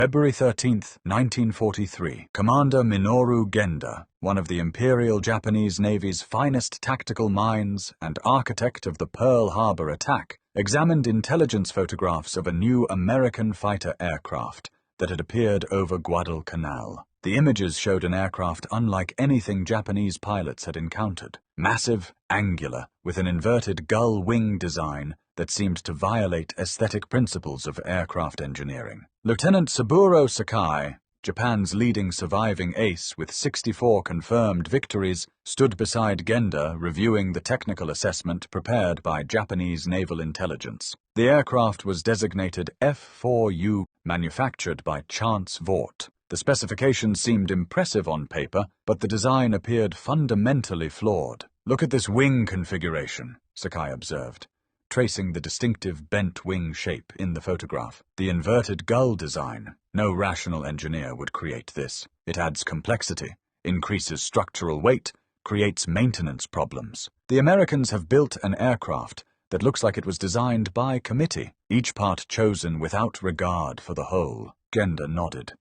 February 13, 1943, Commander Minoru Genda, one of the Imperial Japanese Navy's finest tactical minds and architect of the Pearl Harbor attack, examined intelligence photographs of a new American fighter aircraft that had appeared over Guadalcanal. The images showed an aircraft unlike anything Japanese pilots had encountered. Massive, angular, with an inverted gull wing design that seemed to violate aesthetic principles of aircraft engineering. Lieutenant Saburo Sakai, Japan's leading surviving ace with 64 confirmed victories, stood beside Genda reviewing the technical assessment prepared by Japanese naval intelligence. The aircraft was designated F-4U, manufactured by Chance Vought. The specifications seemed impressive on paper, but the design appeared fundamentally flawed. "Look at this wing configuration," Sakai observed, tracing the distinctive bent wing shape in the photograph. "The inverted gull design. No rational engineer would create this. It adds complexity, increases structural weight, creates maintenance problems. The Americans have built an aircraft that looks like it was designed by committee, each part chosen without regard for the whole." Genda nodded,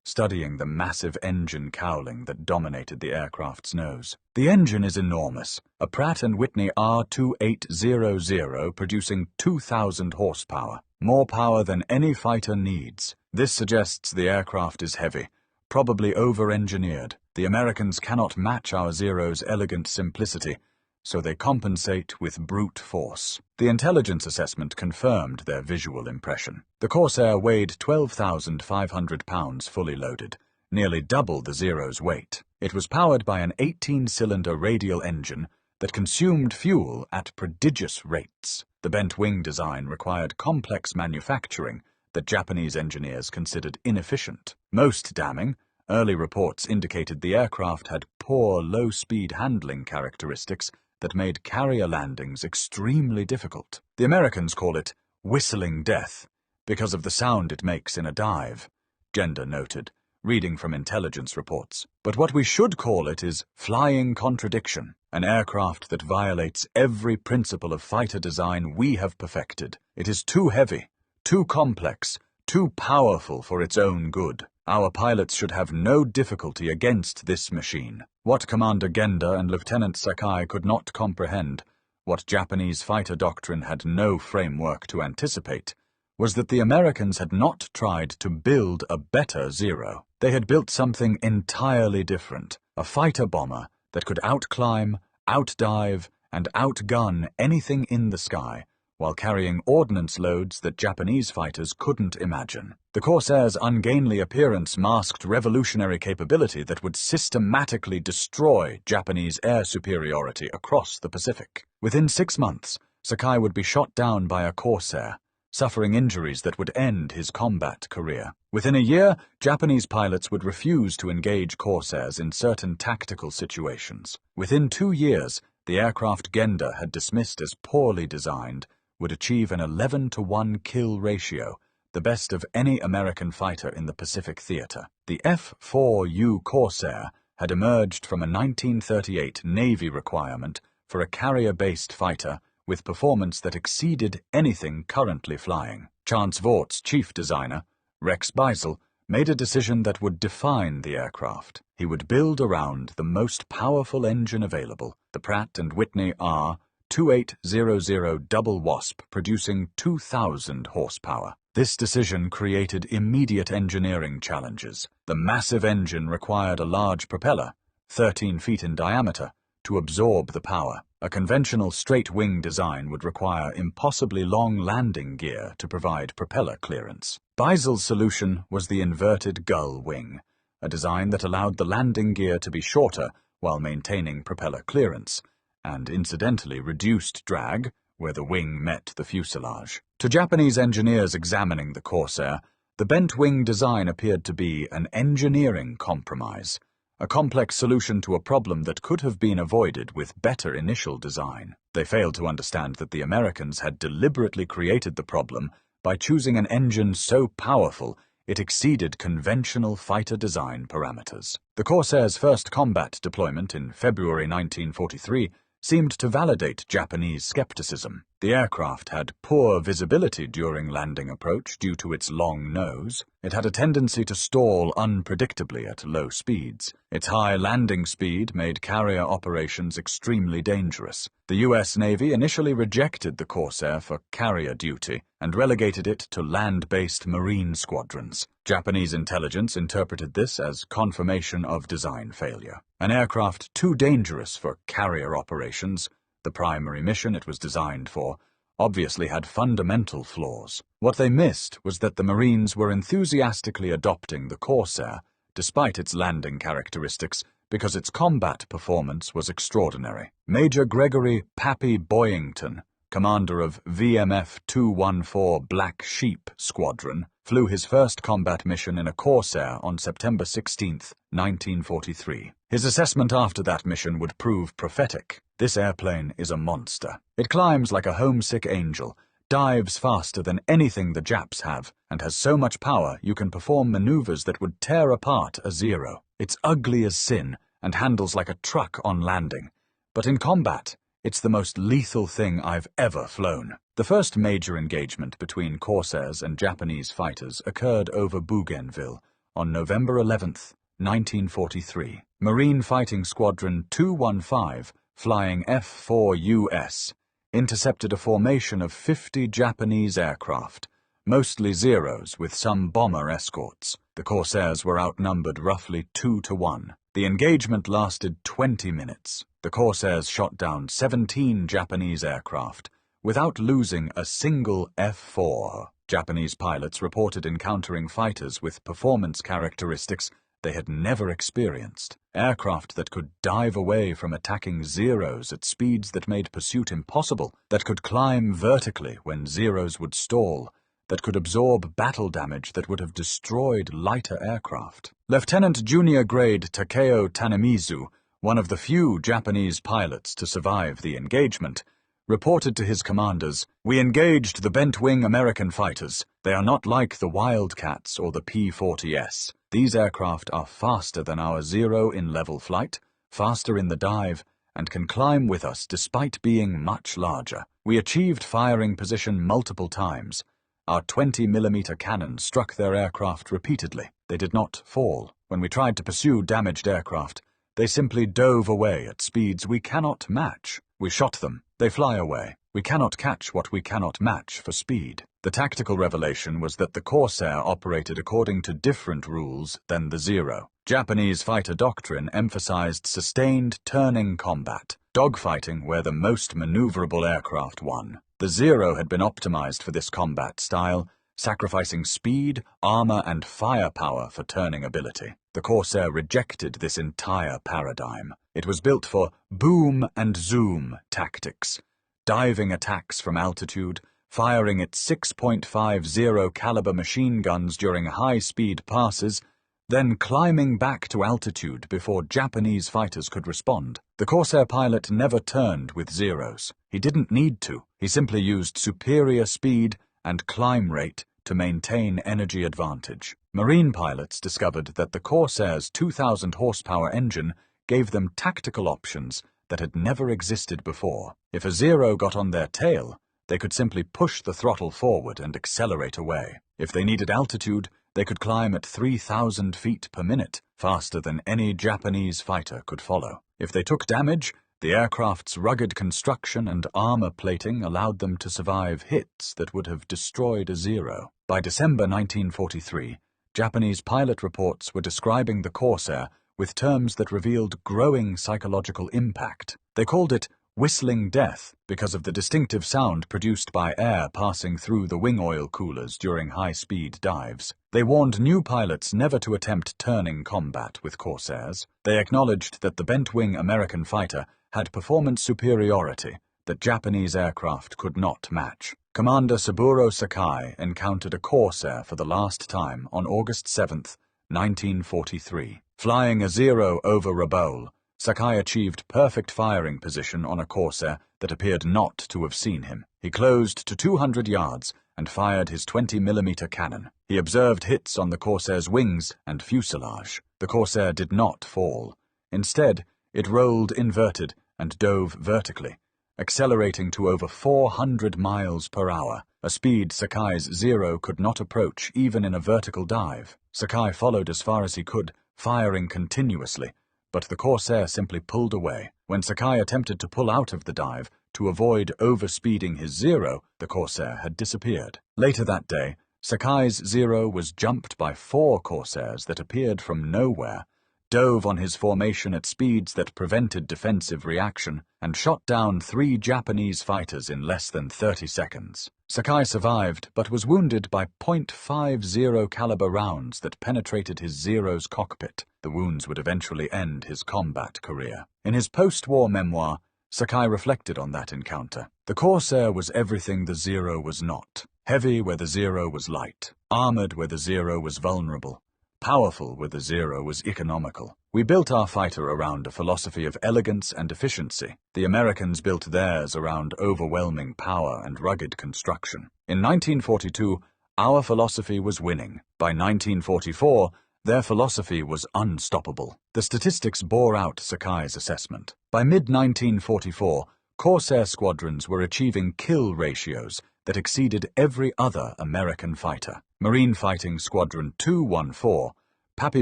studying the massive engine cowling that dominated the aircraft's nose. "The engine is enormous, a Pratt & Whitney R2800 producing 2,000 horsepower, more power than any fighter needs. This suggests the aircraft is heavy, probably over-engineered. The Americans cannot match our Zero's elegant simplicity, so they compensate with brute force." The intelligence assessment confirmed their visual impression. The Corsair weighed 12,500 pounds fully loaded, nearly double the Zero's weight. It was powered by an 18-cylinder radial engine that consumed fuel at prodigious rates. The bent wing design required complex manufacturing that Japanese engineers considered inefficient. Most damning, early reports indicated the aircraft had poor low-speed handling characteristics that made carrier landings extremely difficult. The Americans call it whistling death because of the sound it makes in a dive, Genda noted, reading from intelligence reports. "But what we should call it is flying contradiction, an aircraft that violates every principle of fighter design we have perfected. It is too heavy, too complex, too powerful for its own good. Our pilots should have no difficulty against this machine." What Commander Genda and Lieutenant Sakai could not comprehend, what Japanese fighter doctrine had no framework to anticipate, was that the Americans had not tried to build a better Zero. They had built something entirely different, a fighter bomber that could outclimb, outdive, and outgun anything in the sky, while carrying ordnance loads that Japanese fighters couldn't imagine. The Corsair's ungainly appearance masked revolutionary capability that would systematically destroy Japanese air superiority across the Pacific. Within 6 months, Sakai would be shot down by a Corsair, suffering injuries that would end his combat career. Within a year, Japanese pilots would refuse to engage Corsairs in certain tactical situations. Within 2 years, the aircraft Genda had dismissed as poorly designed would achieve an 11-to-1 kill ratio, the best of any American fighter in the Pacific theater. The F-4U Corsair had emerged from a 1938 Navy requirement for a carrier-based fighter with performance that exceeded anything currently flying. Chance Vaught's chief designer, Rex Beisel, made a decision that would define the aircraft. He would build around the most powerful engine available, the Pratt & Whitney R2800 Double Wasp, producing 2,000 horsepower. This decision created immediate engineering challenges. The massive engine required a large propeller, 13 feet in diameter, to absorb the power. A conventional straight-wing design would require impossibly long landing gear to provide propeller clearance. Beisel's solution was the inverted gull wing, a design that allowed the landing gear to be shorter while maintaining propeller clearance, and incidentally reduced drag where the wing met the fuselage. To Japanese engineers examining the Corsair, the bent wing design appeared to be an engineering compromise, a complex solution to a problem that could have been avoided with better initial design. They failed to understand that the Americans had deliberately created the problem by choosing an engine so powerful it exceeded conventional fighter design parameters. The Corsair's first combat deployment in February 1943 seemed to validate Japanese skepticism. The aircraft had poor visibility during landing approach due to its long nose. It had a tendency to stall unpredictably at low speeds. Its high landing speed made carrier operations extremely dangerous. The U.S. Navy initially rejected the Corsair for carrier duty and relegated it to land-based marine squadrons. Japanese intelligence interpreted this as confirmation of design failure. An aircraft too dangerous for carrier operations, the primary mission it was designed for, obviously had fundamental flaws. What they missed was that the Marines were enthusiastically adopting the Corsair, despite its landing characteristics, because its combat performance was extraordinary. Major Gregory "Pappy" Boyington, commander of VMF 214 Black Sheep Squadron, flew his first combat mission in a Corsair on September 16, 1943. His assessment after that mission would prove prophetic. This airplane is a monster. It climbs like a homesick angel, dives faster than anything the Japs have, and has so much power you can perform maneuvers that would tear apart a Zero. It's ugly as sin and handles like a truck on landing. But in combat, it's the most lethal thing I've ever flown. The first major engagement between Corsairs and Japanese fighters occurred over Bougainville on November 11, 1943. Marine Fighting Squadron 215, flying F-4US, intercepted a formation of 50 Japanese aircraft, mostly Zeros with some bomber escorts. The Corsairs were outnumbered roughly 2-1. The engagement lasted 20 minutes. The Corsairs shot down 17 Japanese aircraft without losing a single F-4. Japanese pilots reported encountering fighters with performance characteristics they had never experienced. Aircraft that could dive away from attacking Zeros at speeds that made pursuit impossible, that could climb vertically when Zeros would stall, that could absorb battle damage that would have destroyed lighter aircraft. Lieutenant Junior Grade Takeo Tanemizu, one of the few Japanese pilots to survive the engagement, reported to his commanders, "We engaged the bent-wing American fighters. They are not like the Wildcats or the P-40S. These aircraft are faster than our Zero in level flight, faster in the dive, and can climb with us despite being much larger. We achieved firing position multiple times. Our 20mm cannon struck their aircraft repeatedly. They did not fall. When we tried to pursue damaged aircraft, they simply dove away at speeds we cannot match. We shot them. They fly away. We cannot catch what we cannot match for speed." The tactical revelation was that the Corsair operated according to different rules than the Zero. Japanese fighter doctrine emphasized sustained turning combat, dogfighting where the most maneuverable aircraft won. The Zero had been optimized for this combat style, sacrificing speed, armor, and firepower for turning ability. The Corsair rejected this entire paradigm. It was built for boom and zoom tactics, diving attacks from altitude, firing its 6.50 caliber machine guns during high-speed passes, then climbing back to altitude before Japanese fighters could respond. The Corsair pilot never turned with Zeros. He didn't need to. He simply used superior speed and climb rate to maintain energy advantage. Marine pilots discovered that the Corsair's 2,000 horsepower engine gave them tactical options that had never existed before. If a Zero got on their tail, they could simply push the throttle forward and accelerate away. If they needed altitude, they could climb at 3,000 feet per minute, faster than any Japanese fighter could follow. If they took damage, the aircraft's rugged construction and armor plating allowed them to survive hits that would have destroyed a Zero. By December 1943, Japanese pilot reports were describing the Corsair with terms that revealed growing psychological impact. They called it whistling death because of the distinctive sound produced by air passing through the wing oil coolers during high-speed dives. They warned new pilots never to attempt turning combat with Corsairs. They acknowledged that the bent-wing American fighter had performance superiority that Japanese aircraft could not match. Commander Saburo Sakai encountered a Corsair for the last time on August 7, 1943. Flying a Zero over Rabaul, Sakai achieved perfect firing position on a Corsair that appeared not to have seen him. He closed to 200 yards and fired his 20mm cannon. He observed hits on the Corsair's wings and fuselage. The Corsair did not fall. Instead, it rolled inverted and dove vertically, accelerating to over 400 miles per hour, a speed Sakai's Zero could not approach even in a vertical dive. Sakai followed as far as he could, firing continuously, but the Corsair simply pulled away. When Sakai attempted to pull out of the dive to avoid overspeeding his Zero, the Corsair had disappeared. Later that day, Sakai's Zero was jumped by 4 Corsairs that appeared from nowhere, dove on his formation at speeds that prevented defensive reaction, and shot down 3 Japanese fighters in less than 30 seconds. Sakai survived, but was wounded by .50 caliber rounds that penetrated his Zero's cockpit. The wounds would eventually end his combat career. In his post-war memoir, Sakai reflected on that encounter. The Corsair was everything the Zero was not. Heavy where the Zero was light, armored where the Zero was vulnerable, powerful where the Zero was economical. We built our fighter around a philosophy of elegance and efficiency. The Americans built theirs around overwhelming power and rugged construction. In 1942, our philosophy was winning. By 1944, their philosophy was unstoppable. The statistics bore out Sakai's assessment. By mid-1944, Corsair squadrons were achieving kill ratios that exceeded every other American fighter. Marine Fighting Squadron 214, Pappy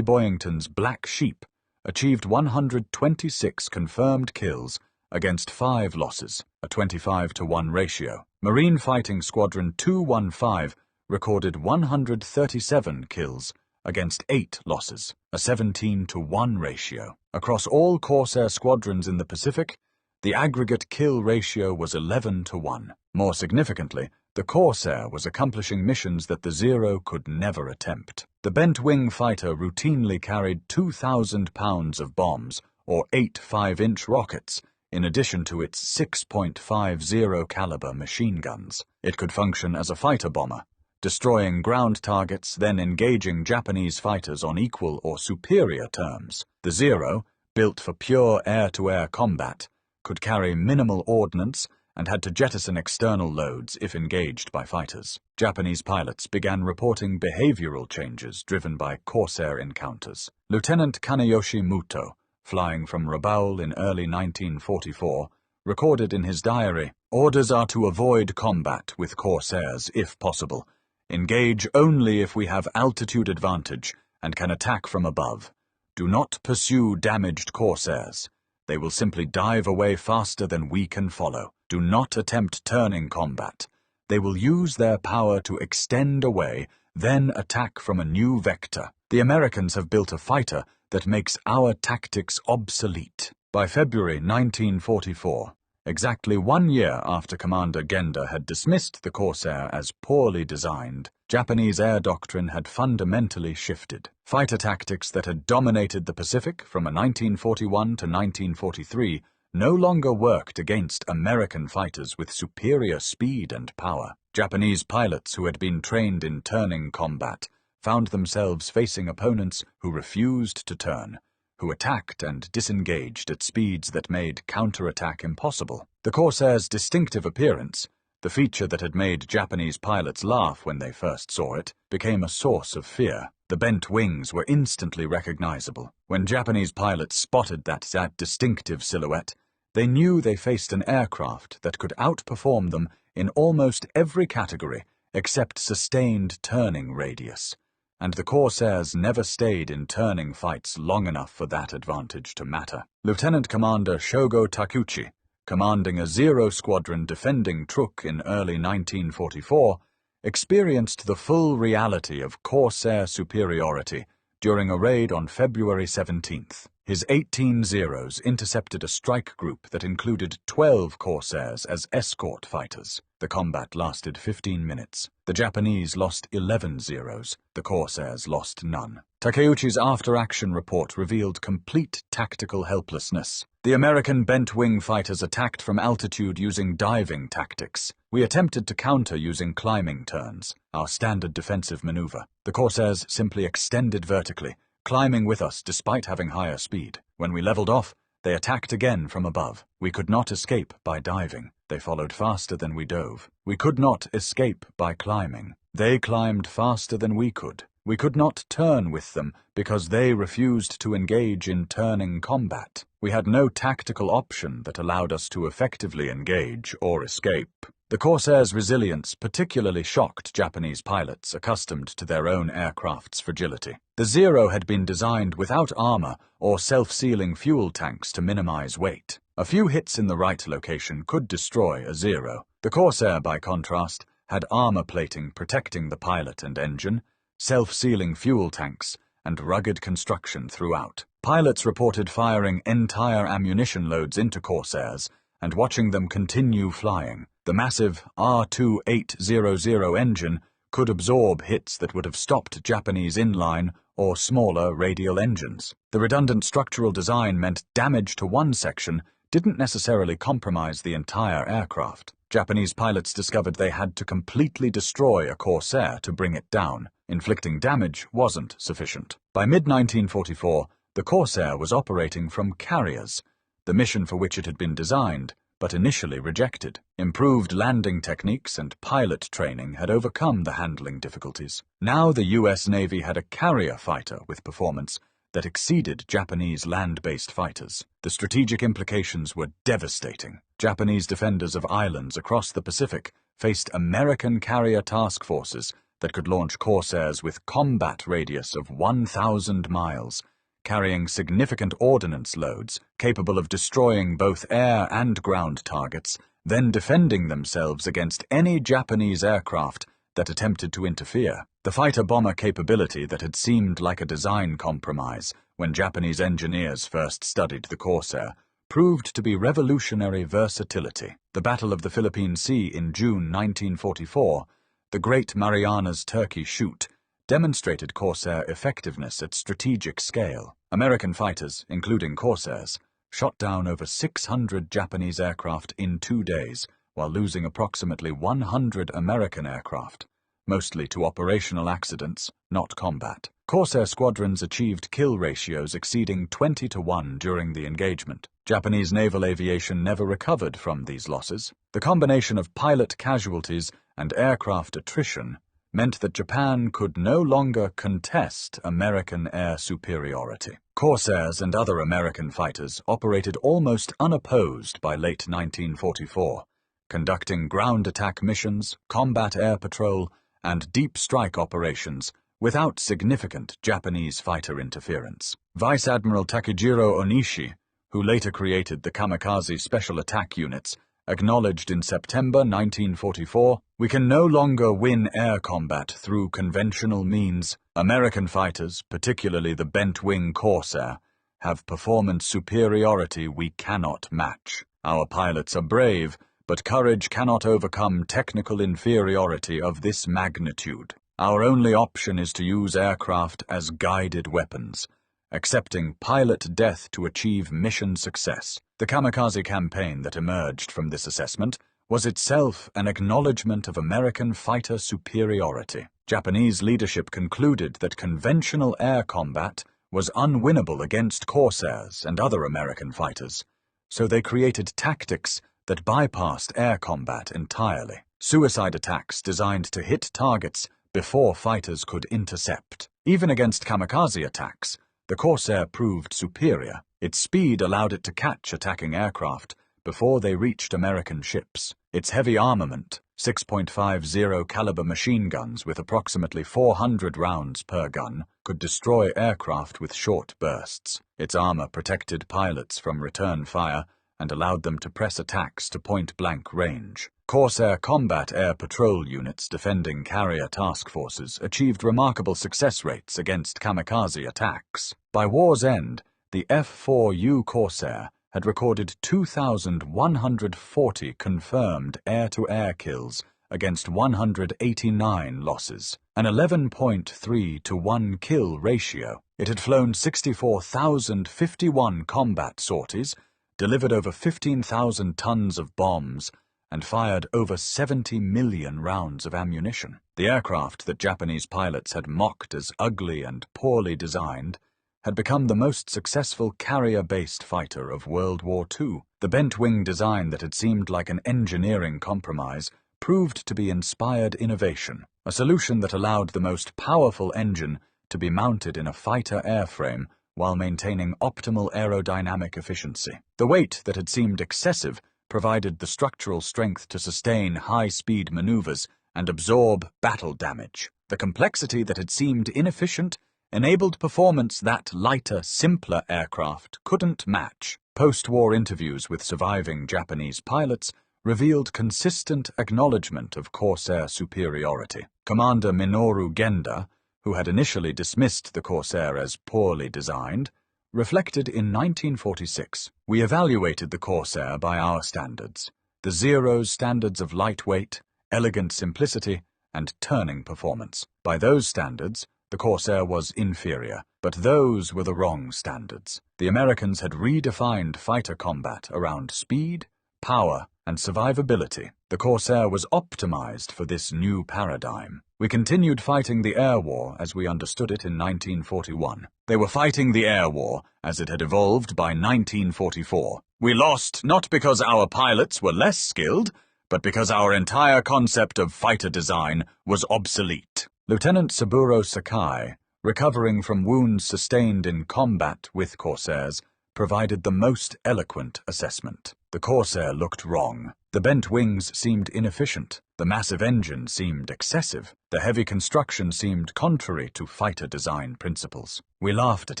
Boyington's Black Sheep, achieved 126 confirmed kills against 5 losses, a 25-to-1 ratio. Marine Fighting Squadron 215 recorded 137 kills against 8 losses, a 17-to-1 ratio. Across all Corsair squadrons in the Pacific, the aggregate kill ratio was 11-to-1. More significantly, the Corsair was accomplishing missions that the Zero could never attempt. The bent-wing fighter routinely carried 2,000 pounds of bombs, or 8 5-inch rockets, in addition to its 6.50 caliber machine guns. It could function as a fighter bomber, destroying ground targets, then engaging Japanese fighters on equal or superior terms. The Zero, built for pure air-to-air combat, could carry minimal ordnance and had to jettison external loads if engaged by fighters. Japanese pilots began reporting behavioral changes driven by Corsair encounters. Lieutenant Kaneyoshi Muto, flying from Rabaul in early 1944, recorded in his diary, "Orders are to avoid combat with Corsairs if possible. Engage only if we have altitude advantage and can attack from above. Do not pursue damaged Corsairs. They will simply dive away faster than we can follow. Do not attempt turning combat. They will use their power to extend away, then attack from a new vector. The Americans have built a fighter that makes our tactics obsolete." By February 1944, exactly 1 year after Commander Genda had dismissed the Corsair as poorly designed, Japanese air doctrine had fundamentally shifted. Fighter tactics that had dominated the Pacific from 1941 to 1943 no longer worked against American fighters with superior speed and power. Japanese pilots who had been trained in turning combat found themselves facing opponents who refused to turn, who attacked and disengaged at speeds that made counterattack impossible. The Corsair's distinctive appearance, the feature that had made Japanese pilots laugh when they first saw it, became a source of fear. The bent wings were instantly recognizable. When Japanese pilots spotted that distinctive silhouette, they knew they faced an aircraft that could outperform them in almost every category except sustained turning radius. And the Corsairs never stayed in turning fights long enough for that advantage to matter. Lieutenant Commander Shogo Takuchi, commanding a Zero squadron defending Truk in early 1944, experienced the full reality of Corsair superiority during a raid on February 17th. His 18 Zeros intercepted a strike group that included 12 Corsairs as escort fighters. The combat lasted 15 minutes. The Japanese lost 11 Zeros. The Corsairs lost none. Takeuchi's after-action report revealed complete tactical helplessness. The American bent-wing fighters attacked from altitude using diving tactics. We attempted to counter using climbing turns, our standard defensive maneuver. The Corsairs simply extended vertically, climbing with us despite having higher speed. When we leveled off, they attacked again from above. We could not escape by diving. They followed faster than we dove. We could not escape by climbing. They climbed faster than we could. We could not turn with them because they refused to engage in turning combat. we had no tactical option that allowed us to effectively engage or escape. The Corsair's resilience particularly shocked Japanese pilots accustomed to their own aircraft's fragility. The Zero had been designed without armor or self-sealing fuel tanks to minimize weight. A few hits in the right location could destroy a Zero. The Corsair, by contrast, had armor plating protecting the pilot and engine, self-sealing fuel tanks, and rugged construction throughout. Pilots reported firing entire ammunition loads into Corsairs and watching them continue flying. The massive R2800 engine could absorb hits that would have stopped Japanese inline or smaller radial engines. The redundant structural design meant damage to one section didn't necessarily compromise the entire aircraft. Japanese pilots discovered they had to completely destroy a Corsair to bring it down. Inflicting damage wasn't sufficient. By mid-1944, the Corsair was operating from carriers, the mission for which it had been designed, but initially rejected. Improved landing techniques and pilot training had overcome the handling difficulties. Now the US Navy had a carrier fighter with performance that exceeded Japanese land-based fighters. The strategic implications were devastating. Japanese defenders of islands across the Pacific faced American carrier task forces that could launch Corsairs with combat radius of 1,000 miles, carrying significant ordnance loads capable of destroying both air and ground targets, then defending themselves against any Japanese aircraft that attempted to interfere. The fighter-bomber capability that had seemed like a design compromise when Japanese engineers first studied the Corsair proved to be revolutionary versatility. The Battle of the Philippine Sea in June 1944, the Great Marianas Turkey Shoot, demonstrated Corsair effectiveness at strategic scale. American fighters, including Corsairs, shot down over 600 Japanese aircraft in 2 days, while losing approximately 100 American aircraft, mostly to operational accidents, not combat. Corsair squadrons achieved kill ratios exceeding 20-1 during the engagement. Japanese naval aviation never recovered from these losses. The combination of pilot casualties and aircraft attrition meant that Japan could no longer contest American air superiority. Corsairs and other American fighters operated almost unopposed by late 1944, conducting ground attack missions, combat air patrol, and deep strike operations without significant Japanese fighter interference. Vice Admiral Takejiro Onishi, who later created the kamikaze special attack units, acknowledged in September 1944, "We can no longer win air combat through conventional means. American fighters, particularly the bent-wing Corsair, have performance superiority we cannot match. Our pilots are brave, but courage cannot overcome technical inferiority of this magnitude. Our only option is to use aircraft as guided weapons, accepting pilot death to achieve mission success." The kamikaze campaign that emerged from this assessment was itself an acknowledgement of American fighter superiority. Japanese leadership concluded that conventional air combat was unwinnable against Corsairs and other American fighters, so they created tactics that bypassed air combat entirely. Suicide attacks designed to hit targets before fighters could intercept. Even against kamikaze attacks, the Corsair proved superior. Its speed allowed it to catch attacking aircraft before they reached American ships. Its heavy armament, 6.50 caliber machine guns with approximately 400 rounds per gun, could destroy aircraft with short bursts. Its armor protected pilots from return fire and allowed them to press attacks to point-blank range. Corsair combat air patrol units defending carrier task forces achieved remarkable success rates against kamikaze attacks. By war's end, the F-4U Corsair had recorded 2,140 confirmed air-to-air kills against 189 losses, an 11.3-to-1 kill ratio. It had flown 64,051 combat sorties, delivered over 15,000 tons of bombs, and fired over 70 million rounds of ammunition. The aircraft that Japanese pilots had mocked as ugly and poorly designed had become the most successful carrier-based fighter of World War II. The bent-wing design that had seemed like an engineering compromise proved to be inspired innovation, a solution that allowed the most powerful engine to be mounted in a fighter airframe while maintaining optimal aerodynamic efficiency. The weight that had seemed excessive provided the structural strength to sustain high-speed maneuvers and absorb battle damage. The complexity that had seemed inefficient enabled performance that lighter, simpler aircraft couldn't match. Post-war interviews with surviving Japanese pilots revealed consistent acknowledgement of Corsair superiority. Commander Minoru Genda, who had initially dismissed the Corsair as poorly designed, reflected in 1946, "We evaluated the Corsair by our standards, the Zero's standards of lightweight, elegant simplicity, and turning performance. By those standards, the Corsair was inferior, but those were the wrong standards. The Americans had redefined fighter combat around speed, power, and survivability. The Corsair was optimized for this new paradigm. We continued fighting the air war as we understood it in 1941. They were fighting the air war as it had evolved by 1944. We lost not because our pilots were less skilled, but because our entire concept of fighter design was obsolete." Lieutenant Saburo Sakai, recovering from wounds sustained in combat with Corsairs, provided the most eloquent assessment. The Corsair looked wrong. The bent wings seemed inefficient. The massive engine seemed excessive. The heavy construction seemed contrary to fighter design principles. We laughed at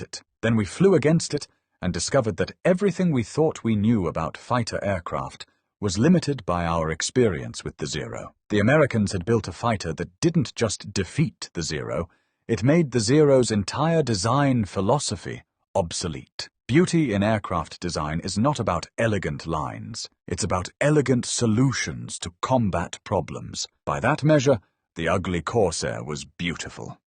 it. Then we flew against it and discovered that everything we thought we knew about fighter aircraft was limited by our experience with the Zero. The Americans had built a fighter that didn't just defeat the Zero, it made the Zero's entire design philosophy obsolete. Beauty in aircraft design is not about elegant lines. It's about elegant solutions to combat problems. By that measure, the ugly Corsair was beautiful.